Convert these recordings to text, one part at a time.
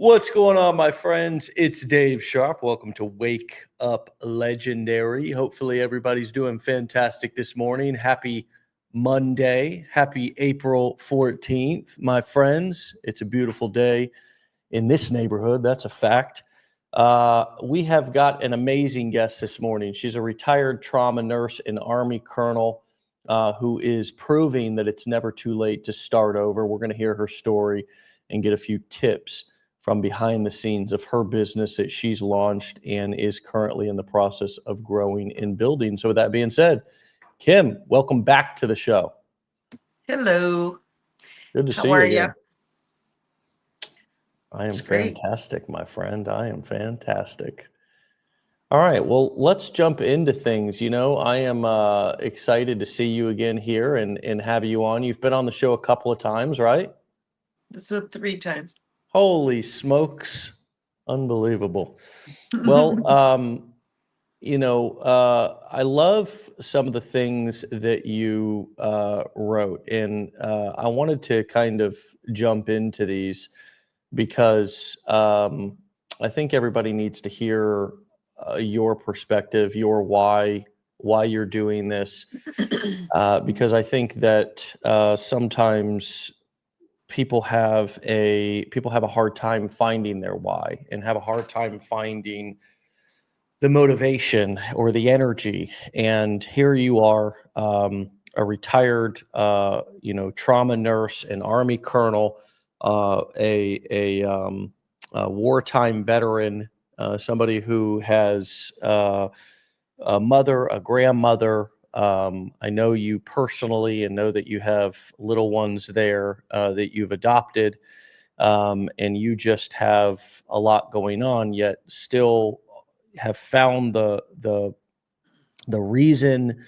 What's going on, my friends? It's Dave Sharpe. Welcome to Wake Up Legendary. Hopefully, everybody's doing fantastic this morning. Happy Monday. Happy April 14th, my friends. It's a beautiful day in this neighborhood. That's a fact. We have got an amazing guest this morning. She's a retired trauma nurse and Army colonel who is proving that it's never too late to start over. We're going to hear her story and get a few tips from behind the scenes of her business that she's launched and is currently in the process of growing and building. So with that being said, Kim, welcome back to the show. Hello. Good to see How you are you? again. I am It's great. fantastic, my friend. I am fantastic. All right, well, let's jump into things. I am excited to see you again here and have you on. You've been on the show a couple of times, right? This is three times. Holy smokes. Unbelievable. Well, I love some of the things that you wrote, and I wanted to kind of jump into these because I think everybody needs to hear your perspective, your why you're doing this, because I think that sometimes people have a hard time finding their why and have a hard time finding the motivation or the energy. And here you are, a retired, trauma nurse, an Army colonel, a wartime veteran, somebody who has a mother, a grandmother. I know you personally and know that you have little ones there that you've adopted, and you just have a lot going on, yet still have found the reason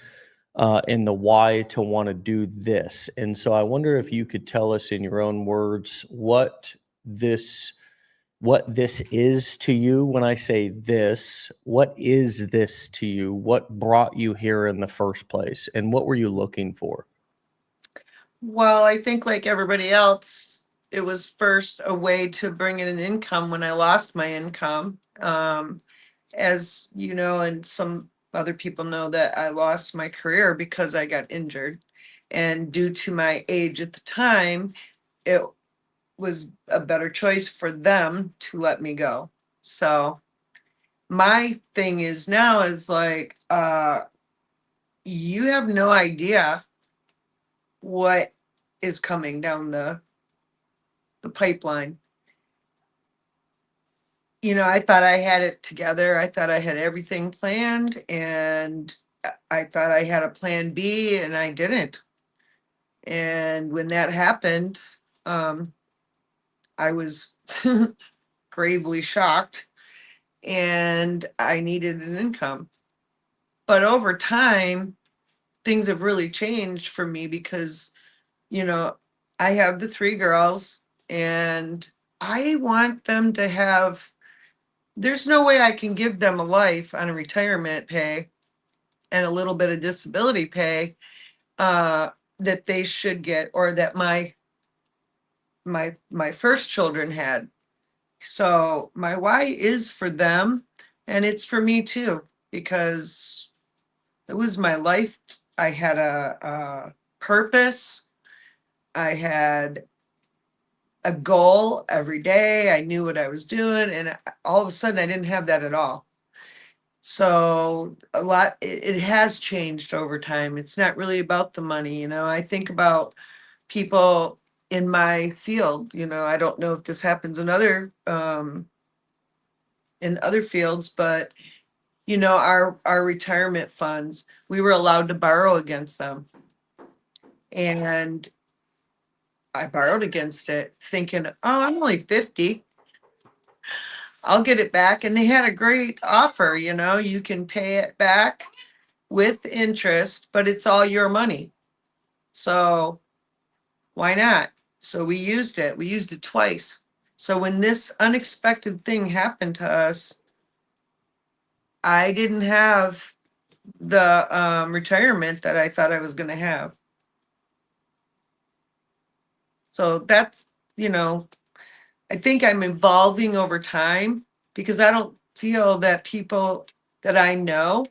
and the why to want to do this. And so I wonder if you could tell us in your own words this what this is to you. When I say this, what is this to you? What brought you here in the first place? And what were you looking for? Well, I think like everybody else, it was first a way to bring in an income when I lost my income. As you know, and some other people know that I lost my career because I got injured. And due to my age at the time, it was a better choice for them to let me go. So my thing is now is like, you have no idea what is coming down the pipeline. I thought I had it together. I thought I had everything planned, and I thought I had a plan B, and I didn't. And when that happened, um, I was gravely shocked, and I needed an income. But over time, things have really changed for me because you know, I have the three girls, and I want them to have, there's no way I can give them a life on a retirement pay and a little bit of disability pay uh, that they should get, or that my first children had. So my why is for them, and it's for me too, because it was my life. I had a purpose. I had a goal every day. I knew what I was doing, and all of a sudden, I didn't have that at all. So a lot, it has changed over time. It's not really about the money. I think about people in my field. I don't know if this happens in other fields, but our retirement funds, we were allowed to borrow against them, and I borrowed against it, thinking, oh, I'm only 50. I'll get it back. And they had a great offer, you can pay it back with interest, but it's all your money. So why not? So we used it. We used it twice. So when this unexpected thing happened to us, I didn't have the retirement that I thought I was going to have. So that's, you know, I think I'm evolving over time because I don't feel that people that I know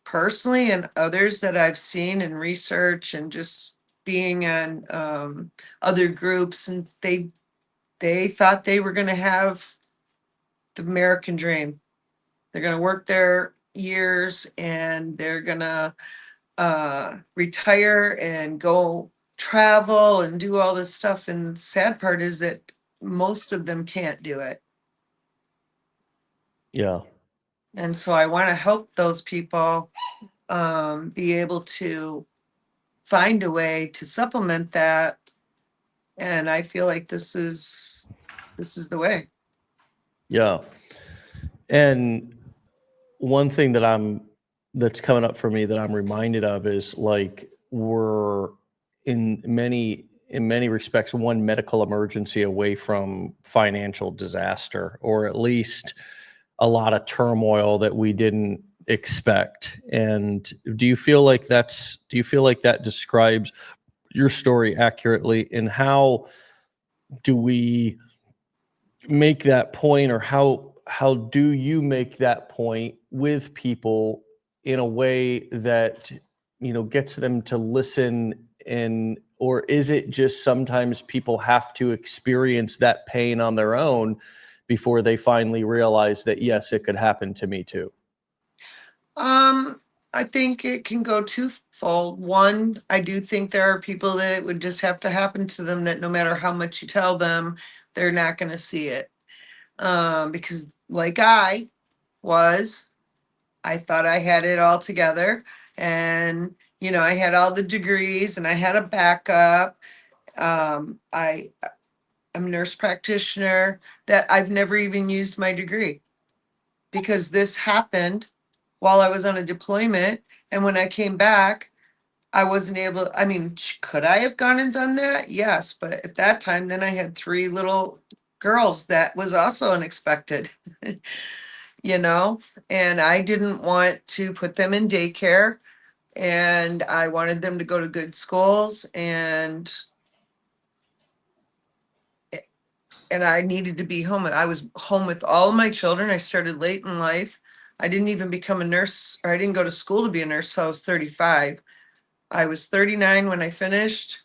personally and others that I've seen in research and just being on other groups, and they thought they were going to have the American dream. They're going to work their years and they're going to retire and go travel and do all this stuff. And the sad part is that most of them can't do it. Yeah. And so I want to help those people be able to find a way to supplement that. And I feel like this is the way. Yeah. And one thing that's coming up for me that I'm reminded of is like we're in many respects one medical emergency away from financial disaster, or at least a lot of turmoil that we didn't expect. And do you feel like that describes your story accurately? And how do we make that point, or how do you make that point with people in a way that gets them to listen? And or is it just sometimes people have to experience that pain on their own before they finally realize that yes, it could happen to me too? I think it can go twofold. One, I do think there are people that it would just have to happen to them that no matter how much you tell them, they're not going to see it. Because like I thought I had it all together, and I had all the degrees and I had a backup. I'm a nurse practitioner that I've never even used my degree because this happened while I was on a deployment. And when I came back, I wasn't able, I mean, could I have gone and done that? Yes. But at that time, then I had 3 little girls that was also unexpected, you know, and I didn't want to put them in daycare, and I wanted them to go to good schools, and I needed to be home. I was home with all of my children. I started late in life. I didn't even become a nurse, or I didn't go to school to be a nurse till I was 35. I was 39 when I finished,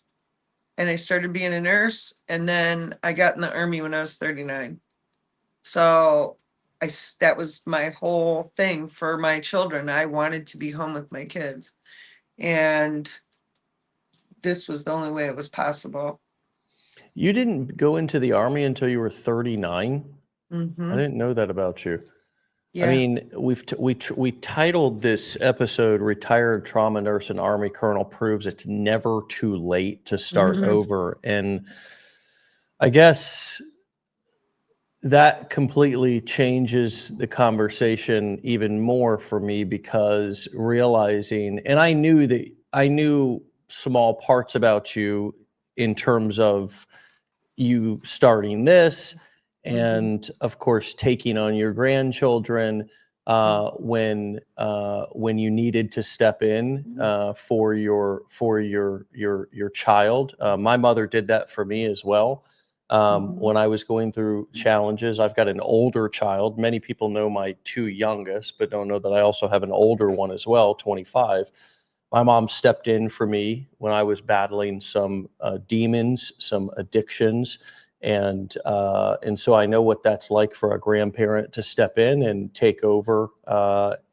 and I started being a nurse, and then I got in the Army when I was 39. So that was my whole thing for my children. I wanted to be home with my kids, and this was the only way it was possible. You didn't go into the army until you were 39? I Hmm. didn't know that about you. I Yeah. mean, we titled this episode "Retired Trauma Nurse and Army Colonel Proves It's Never Too Late to Start Hmm. Over." And I guess that completely changes the conversation even more for me, because realizing, and I knew small parts about you in terms of you starting this, Hmm. and of course taking on your grandchildren when you needed to step in for your child. My mother did that for me as well. Hmm. When I was going through challenges, I've got an older child. Many people know my 2 youngest, but don't know that I also have an older one as well, 25. My mom stepped in for me when I was battling some demons, some addictions, and so I know what that's like for a grandparent to step in and take over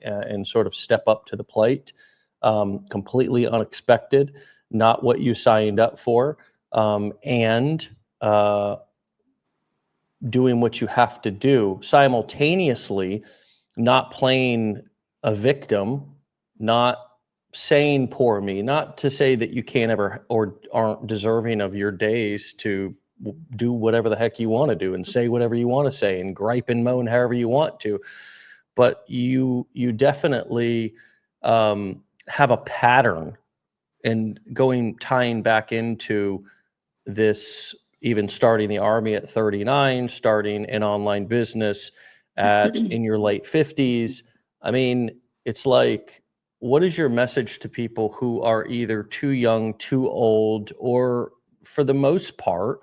and sort of step up to the plate. Completely unexpected, not what you signed up for, and uh, doing what you have to do simultaneously, not playing a victim, not saying poor me, not to say that you can't ever or aren't deserving of your days to do whatever the heck you want to do and say whatever you want to say and gripe and moan however you want to. But you definitely have a pattern, and tying back into this, even starting the army at 39, starting an online business at in your late 50s. I mean, it's like, what is your message to people who are either too young, too old, or for the most part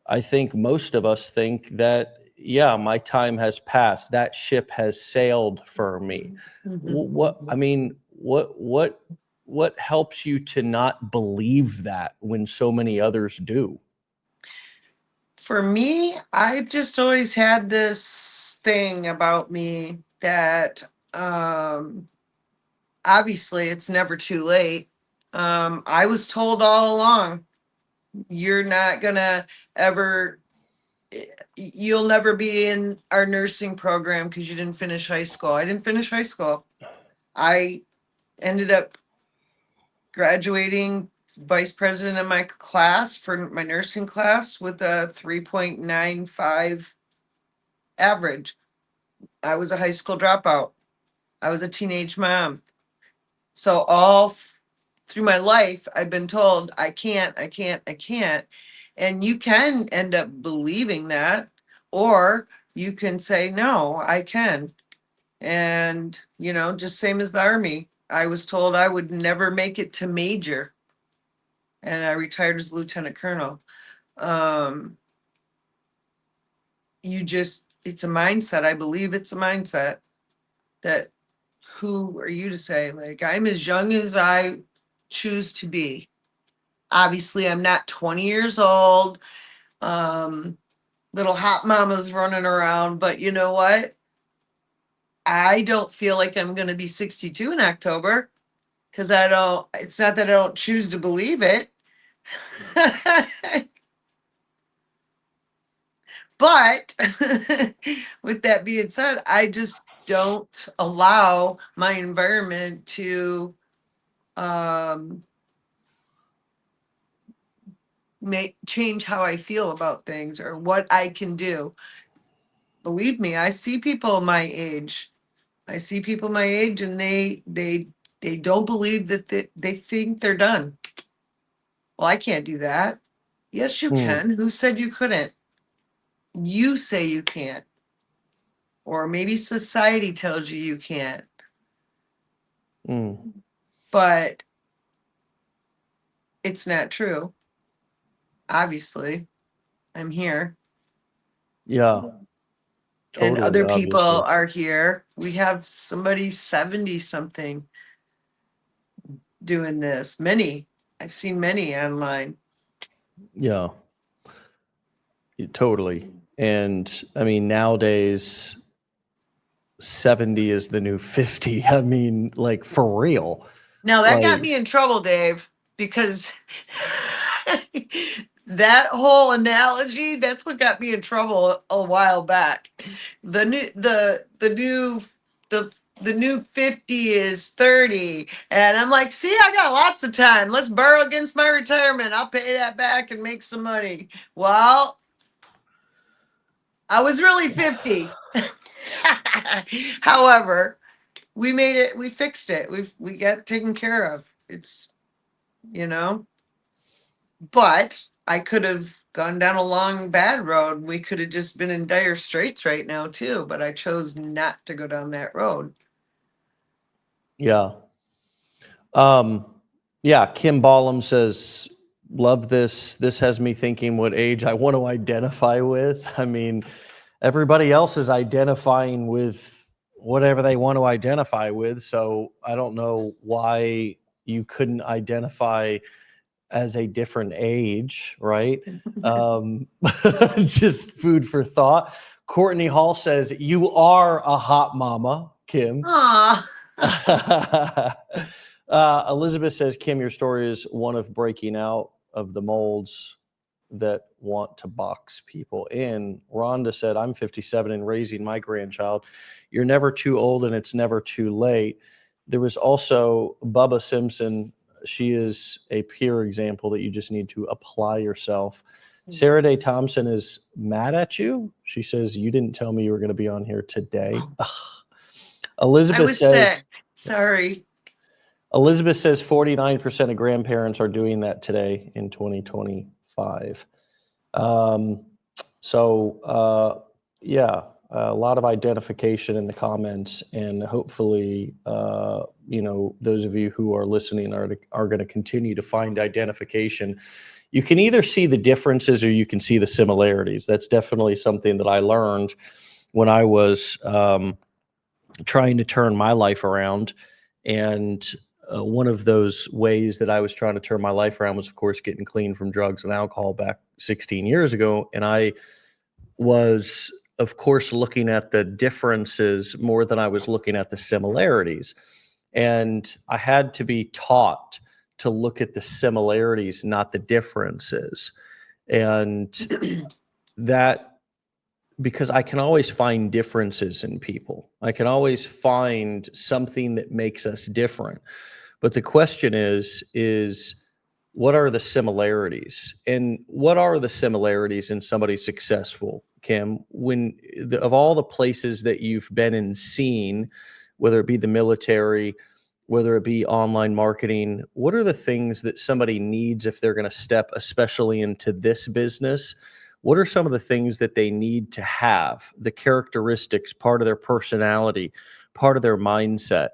I think most of us think that, yeah, my time has passed. That ship has sailed for me. What helps you to not believe that when so many others do? For me, I've just always had this thing about me that obviously it's never too late. I was told all along, you're not gonna ever, you'll never be in our nursing program because you didn't finish high school. I didn't finish high school. I ended up graduating vice president of my class for my nursing class with a 3.95 average. I was a high school dropout. I was a teenage mom. So through my life, I've been told I can't, I can't, I can't. And you can end up believing that, or you can say, no, I can. And, just same as the Army. I was told I would never make it to major, and I retired as lieutenant colonel. Um, it's a mindset. I believe it's a mindset that who are you to say? Like, I'm as young as I choose to be. Obviously, I'm not 20 years old. Um, Little hot mama's running around, but you know what? I don't feel like I'm going to be 62 in October because it's not that I don't choose to believe it. But with that being said, I just don't allow my environment to change how I feel about things or what I can do. Believe me, I see people my age. I see people my age, and they don't believe that they think they're done. Well, I can't do that. Yes, you Hmm. can. Who said you couldn't? You say you can't. Or maybe society tells you you can't. Hmm. But it's not true. Obviously, I'm here. Yeah, And totally, other people obviously. are here. We have somebody 70 something doing this. Many. I've seen many online. Yeah, totally. And I mean, nowadays, 70 is the new 50. I mean, like for real. Now that Like, got me in trouble, Dave, because that whole analogy, that's what got me in trouble a while back. The new 50 is 30. And I'm like, see, I got lots of time. Let's borrow against my retirement. I'll pay that back and make some money. Well, I was really 50. However, we made it, we fixed it. We got taken care of. It's, you know, but I could have gone down a long bad road. We could have just been in dire straits right now too, but I chose not to go down that road. yeah. Um, yeah, Kim Ballum says, love this. This has me thinking what age I want to identify with. I mean, everybody else is identifying with whatever they want to identify with. So I don't know why you couldn't identify as a different age, right? Just food for thought. Courtney Hall says, you are a hot mama, Kim. Aw. Elizabeth says, Kim, your story is one of breaking out of the molds that want to box people in. Rhonda said, I'm 57 and raising my grandchild. You're never too old and it's never too late. There was also Bubba Simpson. She is a peer example that you just need to apply yourself. Sarah Day Thompson is mad at you. She says, you didn't tell me you were going to be on here today. Ugh. I Elizabeth was says, sick. Sorry. Elizabeth says 49% of grandparents are doing that today in 2025. Yeah, a lot of identification in the comments, and hopefully, those of you who are listening are going to continue to find identification. you can either see the differences or you can see the similarities. That's definitely something that I learned when I was trying to turn my life around. And one of those ways that I was trying to turn my life around was, of course, getting clean from drugs and alcohol back 16 years ago. And I was, of course, looking at the differences more than I was looking at the similarities. And I had to be taught to look at the similarities, not the differences. And that, because I can always find differences in people, I can always find something that makes us different. But the question is what are the similarities? And what are the similarities in somebody successful, Kim? When of all the places that you've been and seen, whether it be the military, whether it be online marketing, what are the things that somebody needs if they're going to step, especially into this business? What are some of the things that they need to have, the characteristics, part of their personality, part of their mindset?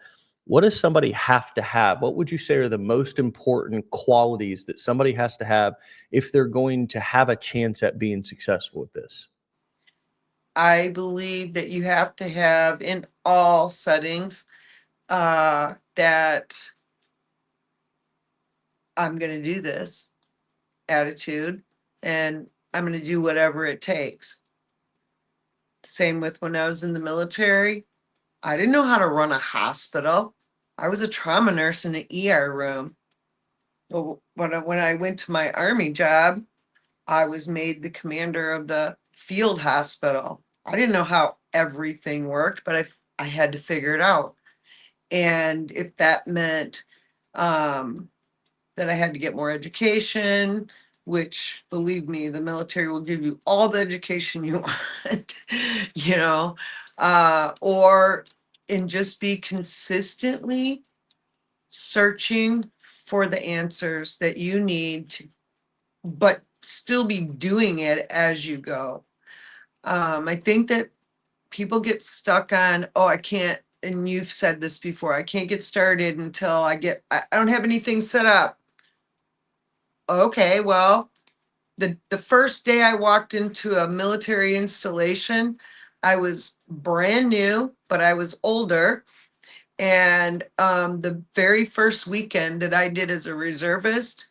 What does somebody have to have? What would you say are the most important qualities that somebody has to have if they're going to have a chance at being successful with this? I believe that you have to have in all settings that I'm going to do this attitude and I'm going to do whatever it takes. Same with when I was in the military. I didn't know how to run a hospital. I was a trauma nurse in an ER room. But when I went to my Army job, I was made the commander of the field hospital. I didn't know how everything worked, but I had to figure it out. And if that meant that I had to get more education, which believe me, the military will give you all the education you want, you know, or and just be consistently searching for the answers that you need to, but still be doing it as you go. I think that people get stuck on, oh, I can't, and you've said this before, I can't get started until I don't have anything set up. Okay, well, the first day I walked into a military installation, I was brand new, but I was older. And the very first weekend that I did as a reservist,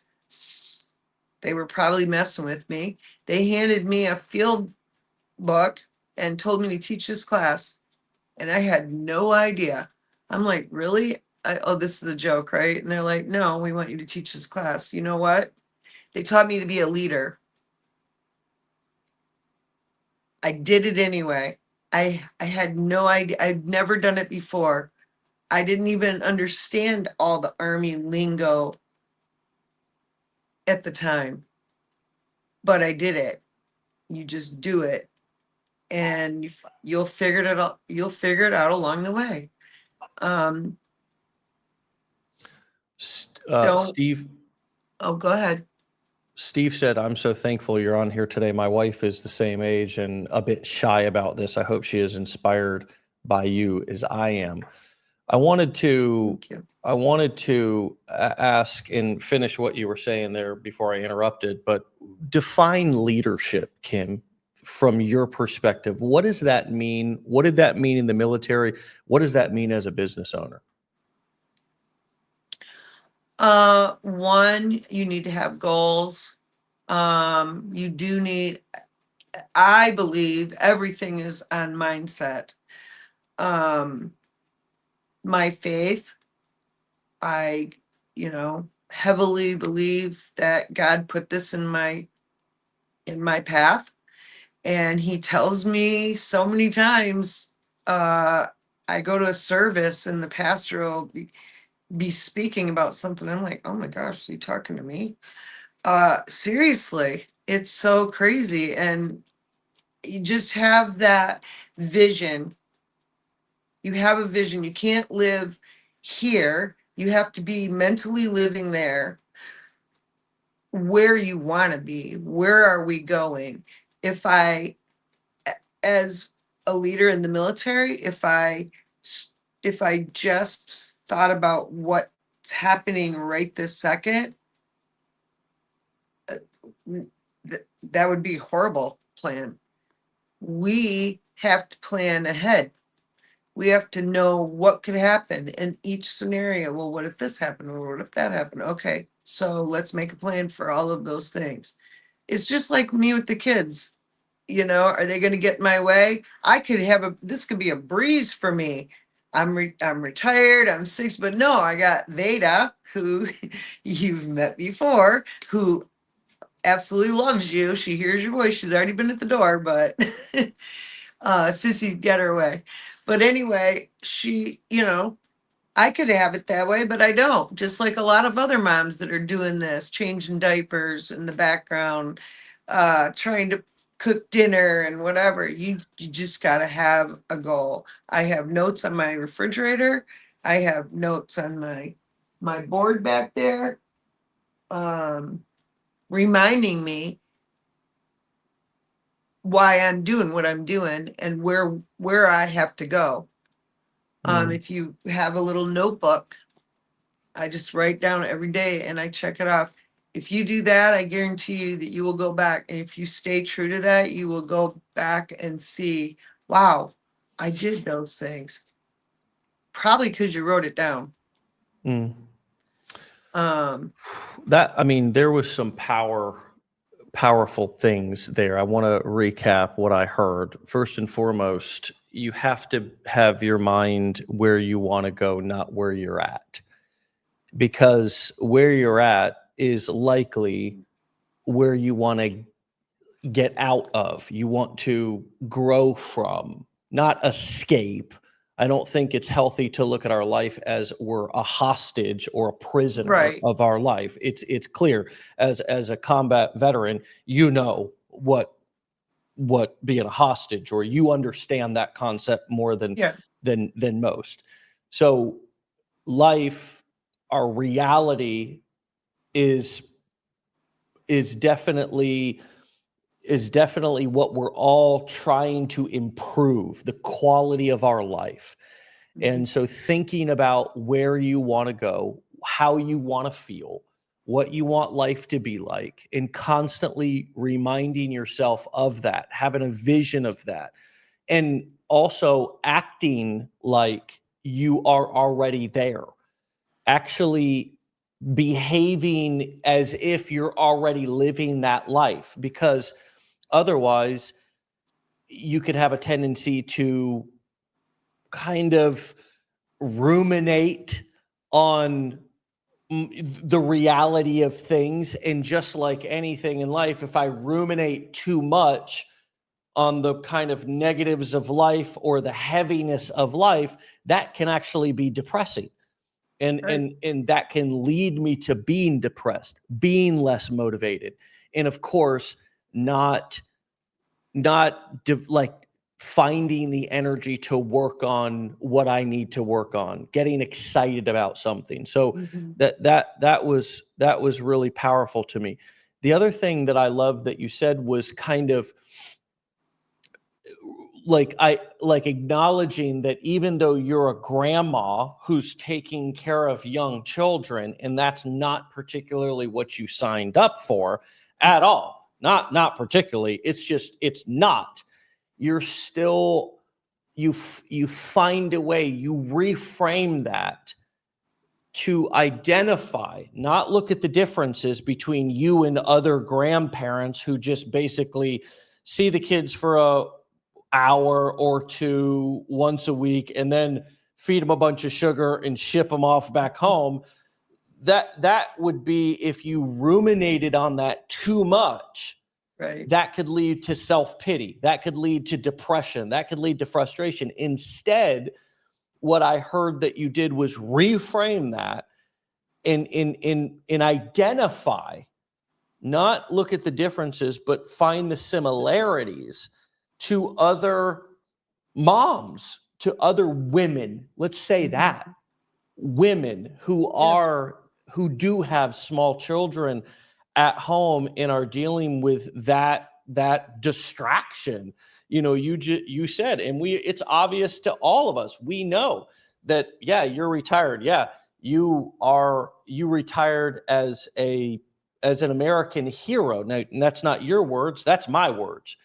they were probably messing with me. They handed me a field book and told me to teach this class. And I had no idea. I'm like, really? Oh, this is a joke, right? And they're like, no, we want you to teach this class. You know what? They taught me to be a leader. I did it anyway. I had no idea. I'd never done it before. I didn't even understand all the Army lingo at the time, but I did it. You just do it, and you'll figure it out. You'll figure it out along the way. Um, don't. Steve, Oh, go ahead. Steve said, I'm so thankful you're on here today. My wife is the same age and a bit shy about this. I hope she is inspired by you as I am. I wanted to Thank you. ask and finish what you were saying there before I interrupted, but define leadership, Kim, from your perspective. What does that mean? What did that mean in the military? What does that mean as a business owner? One, you need to have goals. You do need. I believe everything is on mindset. Um, my faith. I, heavily believe that God put this in my path, and he tells me so many times. I go to a service and the pastor will be speaking about something. I'm like, oh my gosh, is he talking to me? Seriously, it's so crazy. And you just have that vision. You have a vision. You can't live here. You have to be mentally living there where you want to be. Where are we going? If I, as a leader in the military, if I just thought about what's happening right this second, that would be a horrible plan. We have to plan ahead. We have to know what could happen in each scenario. Well, what if this happened? Or what if that happened? Okay, so let's make a plan for all of those things. It's just like me with the kids. Are they going to get in my way? I could have this could be a breeze for me. I'm retired, I'm 6, but no, I got Veda, who you've met before, who absolutely loves you. She hears your voice. She's already been at the door, but Sissy get her way. But anyway, I could have it that way, but I don't. Just like a lot of other moms that are doing this, changing diapers in the background, trying to cook dinner and whatever. You just got to have a goal. I have notes on my refrigerator. I have notes on my board back there, reminding me why I'm doing what I'm doing and where I have to go. If you have a little notebook, I just write down every day and I check it off. If you do that, I guarantee you that you will go back. And if you stay true to that, you will go back and see, wow, I did those things. Probably because you wrote it down. There was some powerful things there. I want to recap what I heard. First and foremost, you have to have your mind where you want to go, not where you're at. Because where you're at is likely where you want to get out of, you want to grow from, not escape. I don't think it's healthy to look at our life as we're a hostage or a prisoner Right. of our life. It's clear as a combat veteran, what being a hostage, or you understand that concept more than Yeah. than most. So life, our reality is definitely what we're all trying to improve, the quality of our life. And so thinking about where you want to go, how you want to feel, what you want life to be like, and constantly reminding yourself of that, having a vision of that, and also acting like you are already there, actually behaving as if you're already living that life, because otherwise you could have a tendency to kind of ruminate on the reality of things. And just like anything in life, if I ruminate too much on the kind of negatives of life or the heaviness of life, that can actually be depressing. And Right. and that can lead me to being depressed, being less motivated, and of course not like finding the energy to work on what I need to work on, getting excited about something. So that was really powerful to me. The other thing that I love that you said was kind of like acknowledging that even though you're a grandma who's taking care of young children, and that's not particularly what you signed up for at all, not particularly, it's not, you're still, you find a way, you reframe that to identify, not look at the differences between you and other grandparents who just basically see the kids for a hour or two once a week and then feed them a bunch of sugar and ship them off back home. That would be, if you ruminated on that too much, Right. that could lead to self-pity, that could lead to depression, that could lead to frustration. Instead, what I heard that you did was reframe that and identify, not look at the differences, but find the similarities to other moms, to other women. Let's say that women who do have small children at home and are dealing with that distraction. You said, and it's obvious to all of us, we know that, yeah, you're retired, yeah, you retired as a as an American hero. Now, and that's not your words, that's my words.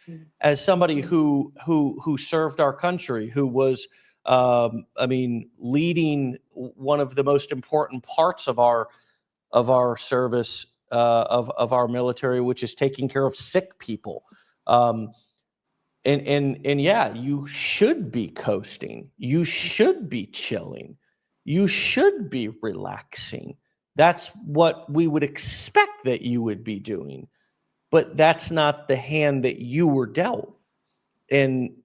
As somebody who served our country, who was, I mean, leading one of the most important parts of our service, of our military, which is taking care of sick people. And yeah, you should be coasting. You should be chilling. You should be relaxing. That's what we would expect that you would be doing. But that's not the hand that you were dealt. And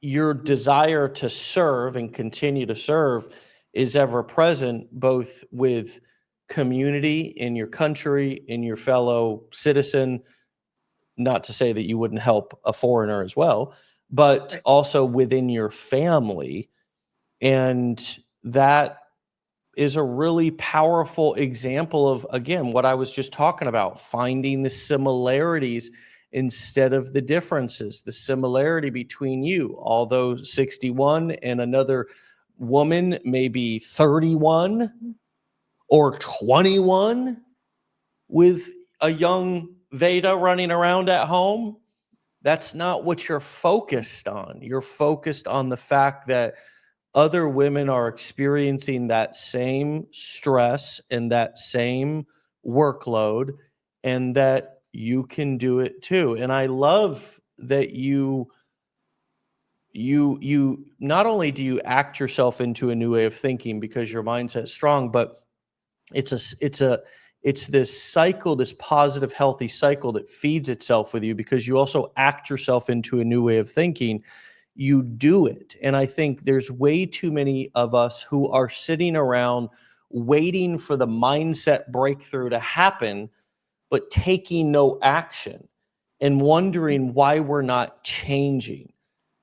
your desire to serve and continue to serve is ever present, both with community in your country, in your fellow citizen, not to say that you wouldn't help a foreigner as well, but Right. also within your family. And that is a really powerful example of, again, what I was just talking about, finding the similarities instead of the differences. The similarity between you, although 61 and another woman maybe 31 or 21 with a young Veda running around at home, that's not what you're focused on. You're focused on the fact that other women are experiencing that same stress and that same workload, and that you can do it too. And I love that you not only do you act yourself into a new way of thinking because your mindset's strong, but it's this cycle, this positive, healthy cycle that feeds itself with you because you also act yourself into a new way of thinking. You do it. And I think there's way too many of us who are sitting around waiting for the mindset breakthrough to happen, but taking no action and wondering why we're not changing.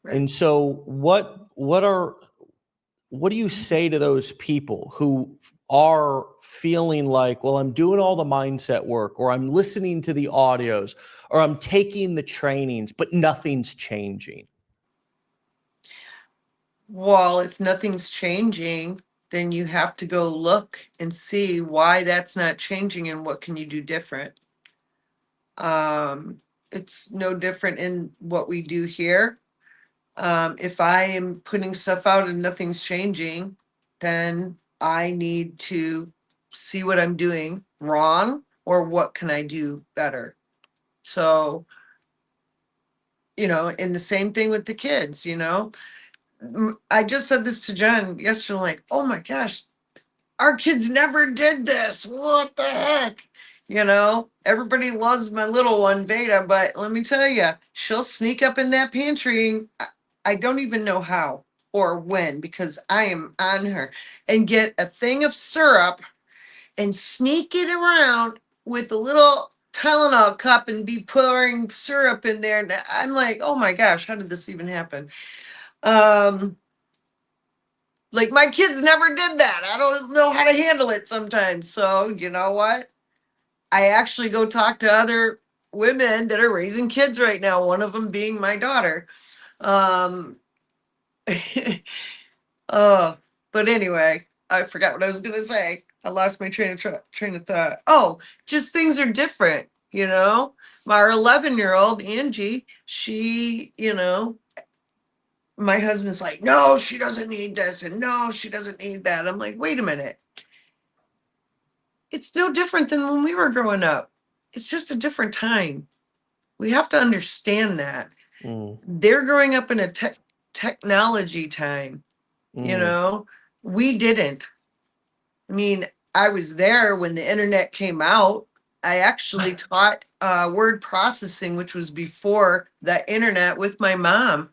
Right. And so what do you say to those people who are feeling like, well, I'm doing all the mindset work, or I'm listening to the audios, or I'm taking the trainings, but nothing's changing? Well, if nothing's changing, then you have to go look and see why that's not changing and what can you do different. Um, it's no different in what we do here. If I am putting stuff out and nothing's changing, then I need to see what I'm doing wrong or what can I do better. So, and the same thing with the kids, I just said this to Jen yesterday, like, oh my gosh, our kids never did this. What the heck? Everybody loves my little one, Veda, but let me tell you, she'll sneak up in that pantry. And I don't even know how or when because I am on her and get a thing of syrup and sneak it around with a little Tylenol cup and be pouring syrup in there. And I'm like, oh my gosh, how did this even happen? Like my kids never did that. I don't know how to handle it sometimes. So, you know what? I actually go talk to other women that are raising kids right now, one of them being my daughter. Um, oh, but anyway, I forgot what I was going to say. I lost my train of thought. Oh, just things are different, My 11-year-old Angie, she, my husband's like, no, she doesn't need this, and no, she doesn't need that. I'm like, wait a minute. It's no different than when we were growing up. It's just a different time. We have to understand that. They're growing up in a technology time, we didn't. I mean, I was there when the internet came out. I actually taught word processing, which was before the internet, with my mom.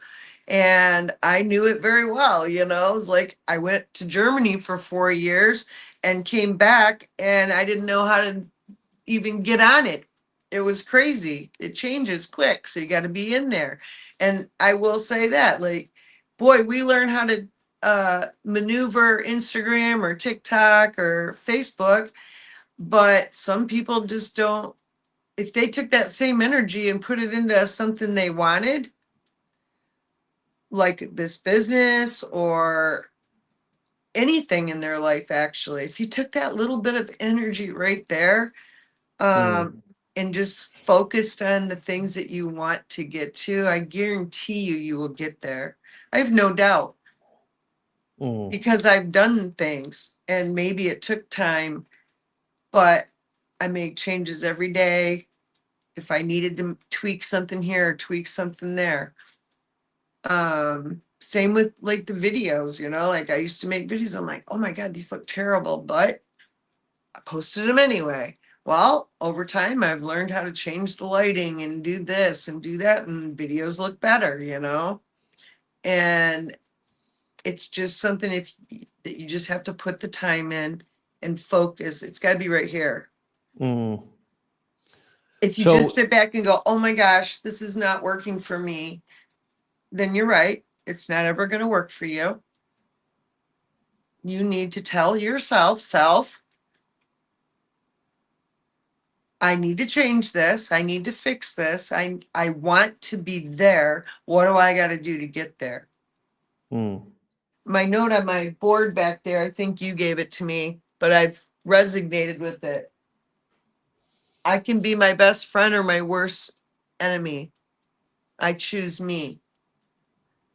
And I knew it very well. It was like I went to Germany for 4 years and came back, and I didn't know how to even get on it. It was crazy. It changes quick. So you got to be in there. And I will say that, like, boy, we learn how to maneuver Instagram or TikTok or Facebook, but some people just don't. If they took that same energy and put it into something they wanted, like this business or anything in their life, actually, if you took that little bit of energy right there, And just focused on the things that you want to get to, I guarantee you will get there. I have no doubt, because I've done things and maybe it took time, but I make changes every day. If I needed to tweak something here or tweak something there. Same with like the videos, like I used to make videos. I'm like, oh my God, these look terrible, but I posted them anyway. Well, over time, I've learned how to change the lighting and do this and do that, and videos look better, and it's just something that you just have to put the time in and focus. It's got to be right here. If you just sit back and go, oh my gosh, this is not working for me, then you're right. It's not ever going to work for you. You need to tell yourself, I need to change this. I need to fix this. I want to be there. What do I got to do to get there? My note on my board back there, I think you gave it to me, but I've resonated with it. I can be my best friend or my worst enemy. I choose me.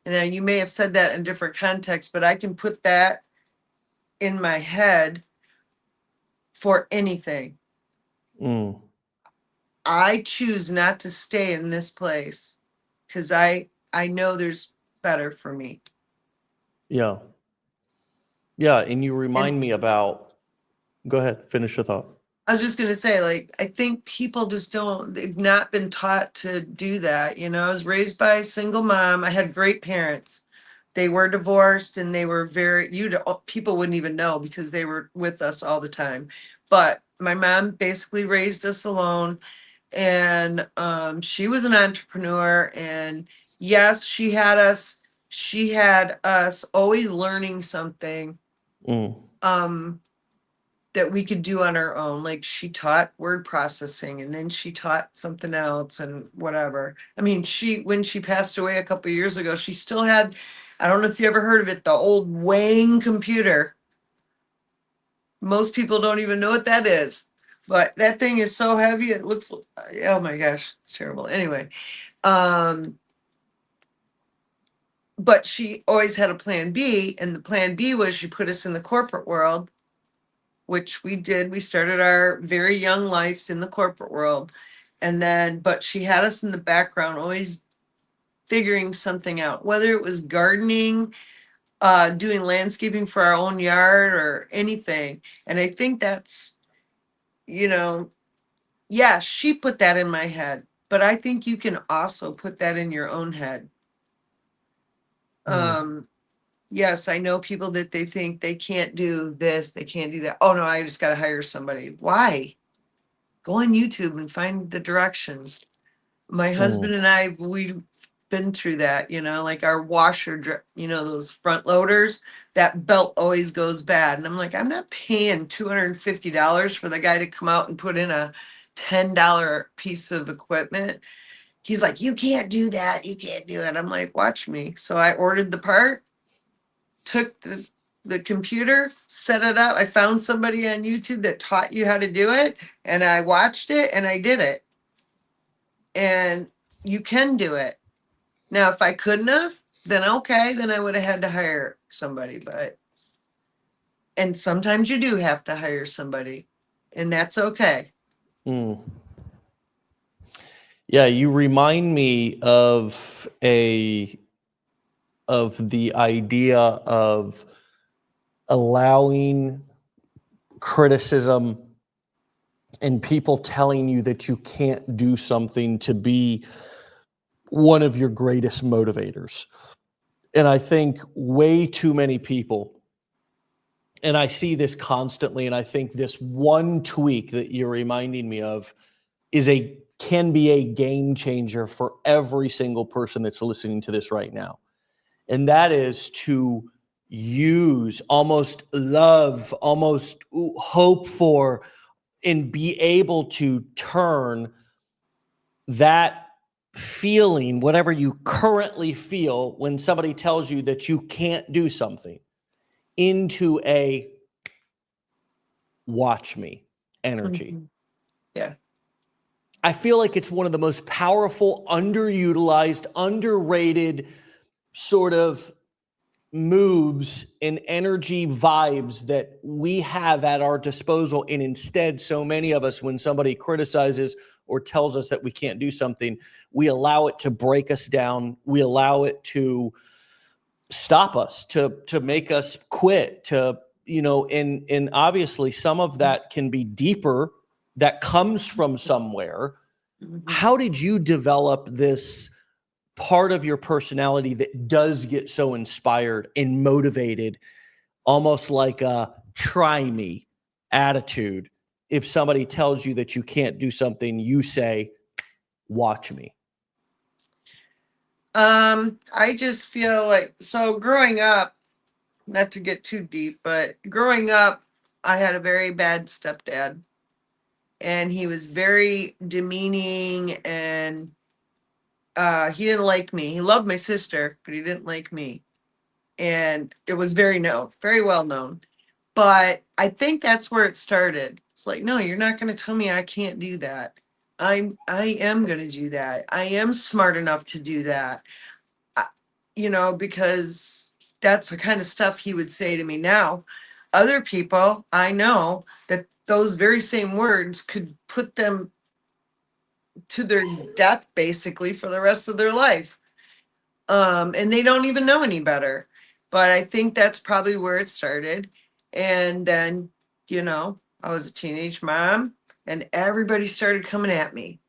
And you may have said that in different contexts, but I can put that in my head for anything. I choose not to stay in this place because I know there's better for me. Yeah. Yeah. And you remind me about, go ahead, finish your thought. I was just going to say, like, I think people just they've not been taught to do that. I was raised by a single mom. I had great parents. They were divorced and they were people wouldn't even know because they were with us all the time. But my mom basically raised us alone. And she was an entrepreneur, and yes, she had us always learning something that we could do on our own. Like she taught word processing, and then she taught something else and whatever. I mean, when she passed away a couple of years ago, she still had, I don't know if you ever heard of it, the old weighing computer. Most people don't even know what that is. But that thing is so heavy, it looks, oh my gosh, it's terrible. Anyway, but she always had a plan B, and the plan B was she put us in the corporate world, which we did. We started our very young lives in the corporate world. But she had us in the background, always figuring something out, whether it was gardening, doing landscaping for our own yard or anything. And I think that's, yeah, she put that in my head, but I think you can also put that in your own head. Yes, I know people that they think they can't do this, they can't do that. Oh no, I just got to hire somebody. Why? Go on YouTube and find the directions. My husband and I, we've been through that, like our washer, those front loaders, that belt always goes bad. And I'm like, I'm not paying $250 for the guy to come out and put in a $10 piece of equipment. He's like, you can't do that. You can't do it. I'm like, watch me. So I ordered the part, took the computer, set it up. I found somebody on YouTube that taught you how to do it, and I watched it and I did it. And you can do it. Now, if I couldn't have, then okay, then I would have had to hire somebody. And sometimes you do have to hire somebody, and that's okay. Yeah, you remind me of the idea of allowing criticism and people telling you that you can't do something to be one of your greatest motivators. And I think way too many people, and I see this constantly, and I think this one tweak that you're reminding me of can be a game changer for every single person that's listening to this right now. And that is to use, almost love, almost hope for, and be able to turn that feeling, whatever you currently feel when somebody tells you that you can't do something, into a watch me energy. Yeah. I feel like it's one of the most powerful, underutilized, underrated sort of moves and energy vibes that we have at our disposal. And instead, so many of us, when somebody criticizes or tells us that we can't do something, we allow it to break us down. We allow it to stop us, to make us quit, to, and obviously some of that can be deeper, that comes from somewhere. Mhm. How did you develop this part of your personality that does get so inspired and motivated, almost like a try me attitude? If somebody tells you that you can't do something, you say, watch me. I just feel like, so growing up, not to get too deep, but growing up, I had a very bad stepdad, and he was very demeaning, and he didn't like me. He loved my sister, but he didn't like me. And it was very well known. But I think that's where it started. It's like, no, you're not going to tell me I can't do that. I am going to do that. I am smart enough to do that. I, because that's the kind of stuff he would say to me now. Other people, I know that those very same words could put them to their death basically for the rest of their life. And they don't even know any better. But I think that's probably where it started. And then, I was a teenage mom, and everybody started coming at me.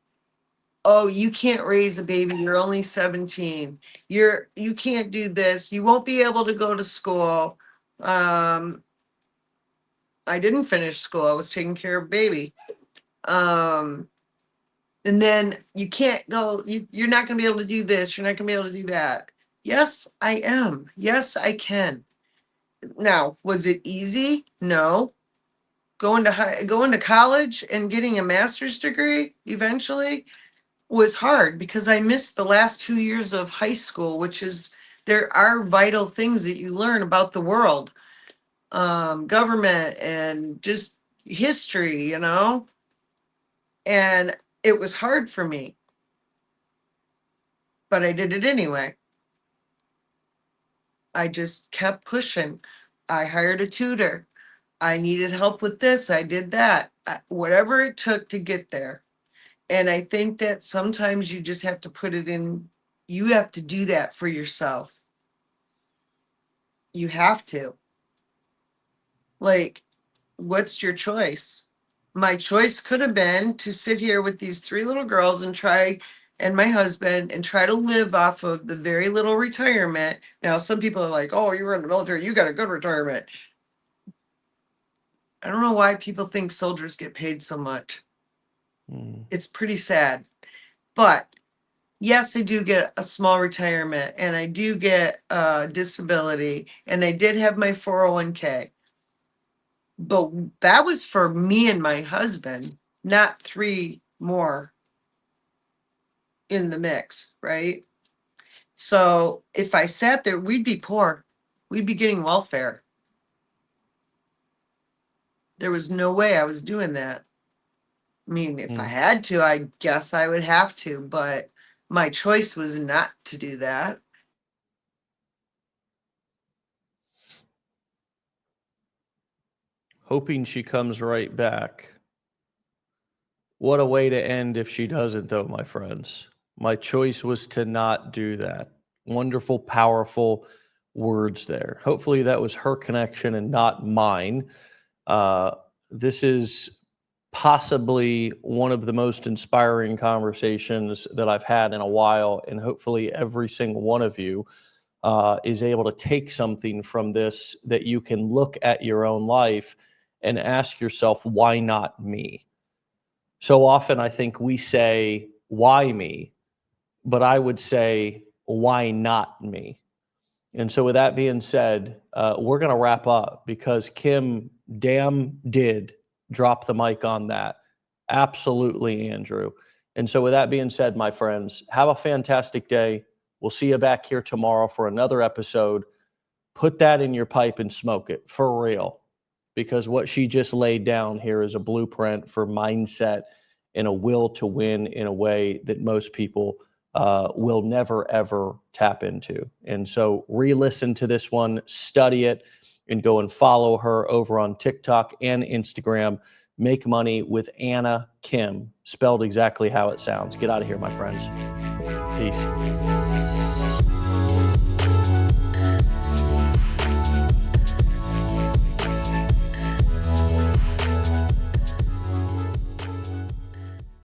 Oh, you can't raise a baby. You're only 17. You can't do this. You won't be able to go to school. Um, I didn't finish school. I was taking care of a baby. Um, and then you can't go, you're not going to be able to do this. You're not going to be able to do that. Yes, I am. Yes, I can. Now, was it easy? No. Going to college and getting a master's degree eventually was hard because I missed the last 2 years of high school, which is, there are vital things that you learn about the world, government and just history, and it was hard for me, but I did it anyway. I just kept pushing. I hired a tutor. I needed help with this. I did that. Whatever it took to get there. And I think that sometimes you just have to put it in, you have to do that for yourself. You have to. Like, what's your choice? My choice could have been to sit here with these three little girls and my husband, and try to live off of the very little retirement. Now, some people are like, oh, you were in the military, you got a good retirement. I don't know why people think soldiers get paid so much. It's pretty sad. But yes, I do get a small retirement, and I do get disability, and I did have my 401k. But that was for me and my husband, not three more in the mix, right? So if I sat there, we'd be poor. We'd be getting welfare. There was no way I was doing that. I mean, if I had to, I guess I would have to, but my choice was not to do that. Hoping she comes right back. What a way to end if she doesn't, though, my friends. My choice was to not do that. Wonderful, powerful words there. Hopefully, that was her connection and not mine. This is possibly one of the most inspiring conversations that I've had in a while, and hopefully, every single one of you is able to take something from this that you can look at your own life and ask yourself, why not me? So often I think we say, why me? But I would say, why not me? And so with that being said, we're going to wrap up because Kim damn did drop the mic on that. Absolutely, Andrew. And so with that being said, my friends, have a fantastic day. We'll see you back here tomorrow for another episode. Put that in your pipe and smoke it for real, because what she just laid down here is a blueprint for mindset and a will to win in a way that most people will never, ever tap into. And so re-listen to this one, study it, and go and follow her over on TikTok and Instagram. Make Money with Anna Kim, spelled exactly how it sounds. Get out of here, my friends. Peace.